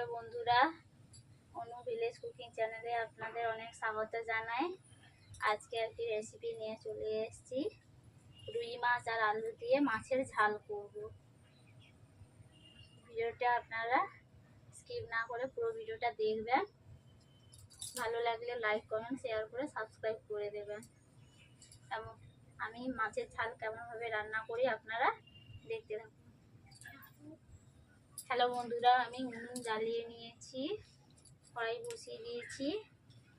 Hello বন্ধুরা, অনু village cooking চ্যানেলে আপনাদের অনেক স্বাগত জানাই। আজকে একটি রেসিপি নিয়ে চলে এসেছি। রুই মাছ আর আলু দিয়ে মাছের ঝাল করব। ভিডিওটা আপনারা স্কিপ না করে পুরো ভিডিওটা দেখবেন। ভালো লাগলে লাইক কমেন্ট শেয়ার করে সাবস্ক্রাইব করে দেবেন। এবং আমি মাছের ঝাল কেমনভাবে রান্না করি আপনারা দেখতে থাকুন। হ্যালো বন্ধুরা, আমি উনুন জ্বালিয়ে নিয়েছি, কড়াই বসিয়ে দিয়েছি।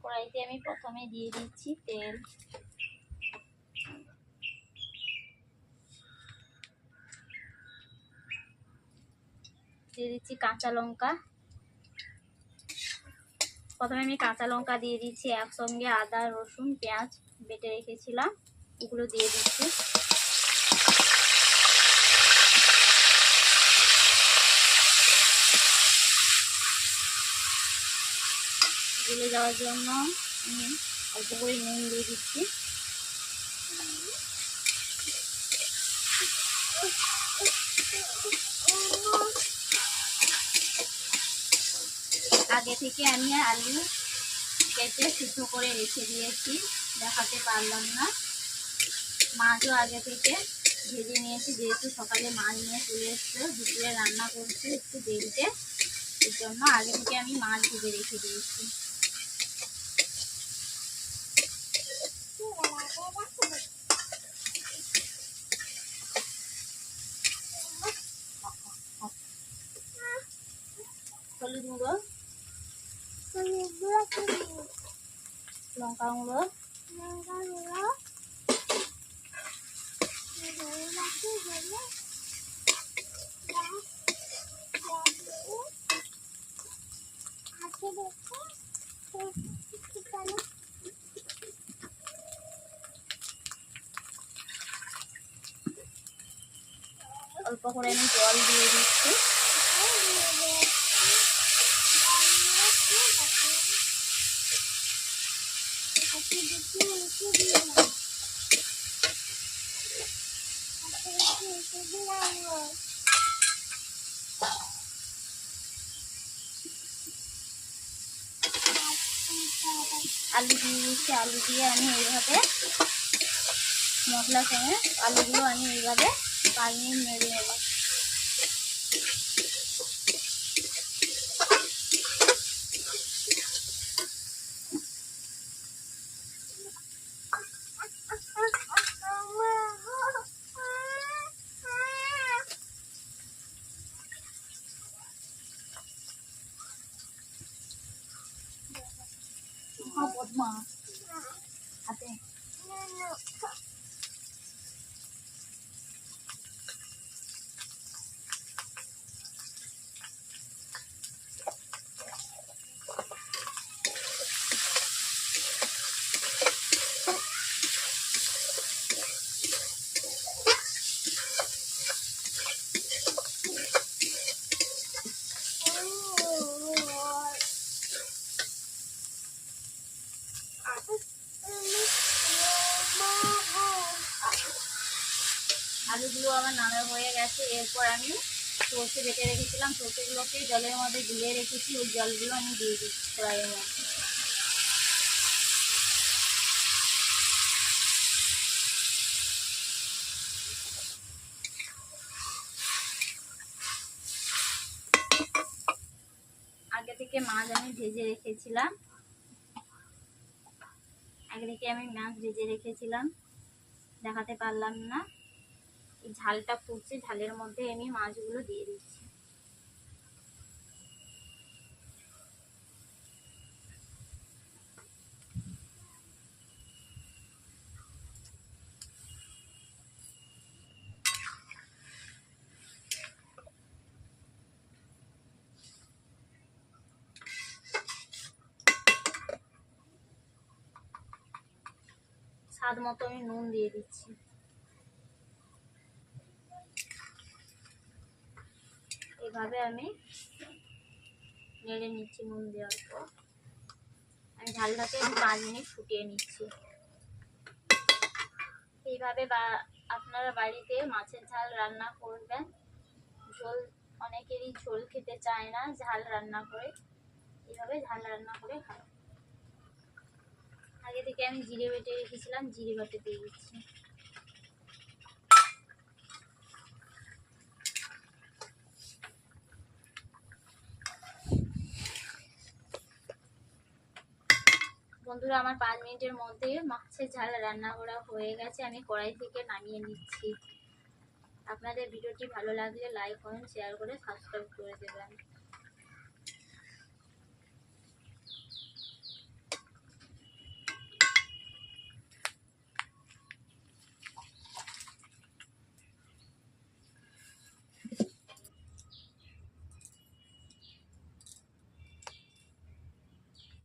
কড়াইতে আমি প্রথমে দিয়ে দিচ্ছি তেল। দিয়ে দিচ্ছি কাঁচা লঙ্কা। প্রথমে আমি কাঁচা লঙ্কা দিয়ে দিচ্ছি, একসঙ্গে আদা রসুন পেঁয়াজ বেটে রেখেছিলাম, এগুলো দিয়ে দিচ্ছি। গলে যাওয়ার জন্য আমি অল্প করে নুন দিয়ে দিচ্ছি। আগে থেকে আমি আলু কেটে সিদ্ধ করে রেখে দিয়েছি, দেখাতে পারলাম না। মাছও আগে থেকে ভেজে নিয়েছি, যেহেতু সকালে মাছ নিয়ে চলে এসছে, দুপুরে রান্না করছি একটু দেরিতে, এর জন্য আগে থেকে আমি মাছ ভেজে রেখে দিয়েছি। হলুদ গুঁড়ো, লঙ্কা গুঁড়ো, অল্প করে আমি জল দিয়ে দিচ্ছি। আলু দিয়ে দিচ্ছি। আলু দিয়ে আমি এইভাবে মশলার সঙ্গে আলুগুলো আমি এইভাবে 5 মিনিট নেড়ে নেব। হাতে আলুগুলো আমার নাড়া হয়ে গেছে। এরপর আমি সর্ষে বেটে রেখেছিলাম, সর্ষেগুলোকে জলের মধ্যে গুলিয়ে রেখেছি, ওই জলগুলো আমি দিয়ে দিচ্ছি কড়াইয়ের মধ্যে। আগে থেকে মাছ আমি ভেজে রেখেছিলাম, দেখাতে পারলাম না। এই ঝালটা ফুটছে, ঝালের মধ্যে আমি মাছগুলো দিয়ে দিচ্ছি। স্বাদ মতো আমি নুন দিয়ে দিচ্ছি। এভাবে আমি নেড়ে নিচ্ছি। নুন দেওয়ার পর আমি ঝালটাকে 5 মিনিট ফুটিয়ে নিচ্ছি। এইভাবে আপনারা বাড়িতে মাছের ঝাল রান্না করবেন, ঝোল অনেকেরই ঝোল খেতে চায় না, ঝাল রান্না করে, এইভাবে ঝাল রান্না করে খাও। আগে থেকে আমি জিরে বেটে রেখেছিলাম, জিরে বাটে দিয়ে দিচ্ছি। বন্ধুরা, আমার 5 মিনিটের মধ্যে মাছের ঝাল রান্না করা হয়ে গেছে, আমি কড়াই থেকে নামিয়ে নিচ্ছি। আপনাদের ভিডিওটি ভালো লাগলে লাইক কমেন্ট শেয়ার করে সাবস্ক্রাইব করে দেবেন।